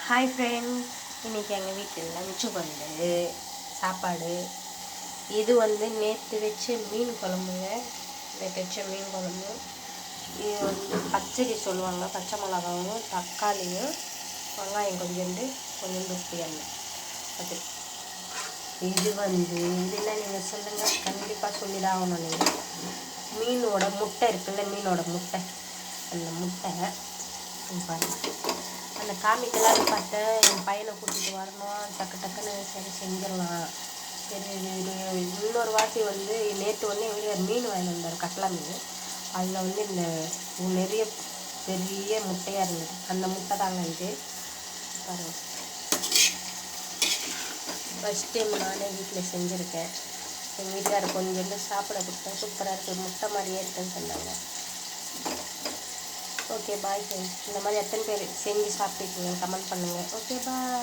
Hi friends, இன்றைக்கி எங்கள் வீட்டில் லஞ்சு வந்து சாப்பாடு. இது வந்து நேற்று வச்ச மீன் குழம்புங்க. நேற்று வச்ச மீன் குழம்பு. இது வந்து பச்சடி சொல்லுவாங்க. பச்சை மிளகாவும் தக்காளியும் வெங்காயம் கொஞ்சோண்டு புளியல். அது இது வந்து இதெல்லாம் நீங்கள் சொல்லுங்கள், கண்டிப்பாக சொல்லிதான் ஆகணும். நீங்கள் மீனோட முட்டை இருக்குல்ல, மீனோட முட்டை, அந்த முட்டை பாருங்கள். அந்த காமிக்கலான்னு பார்த்தேன், என் பையனை கூட்டிகிட்டு வரணும், டக்குன்னு சரி செஞ்சிடலாம். சரி இன்னொரு வாட்டி வந்து நேற்று வந்து எங்கள் வீட்டில் மீன் வாங்கி வந்தார், கட்லா மீன். அதில் வந்து இந்த நிறைய பெரிய முட்டையாக இருந்தது. அந்த முட்டை தாங்க இது பாருங்கள். ஃபஸ்ட் டைம் நானே வீட்டில் செஞ்சுருக்கேன். எங்கள் வீட்டுக்காரர் கொஞ்சம் சாப்பிட கொடுத்தேன். சூப்பராக இருக்குது, முட்டை மாதிரியே இருக்குன்னு சொன்னாங்க. Okay bye friends. இந்த மாதிரி எத்தனை பேர் செஞ்சு சாப்பிட்டுருக்கீங்க கமெண்ட் பண்ணுங்கள். Okay bye.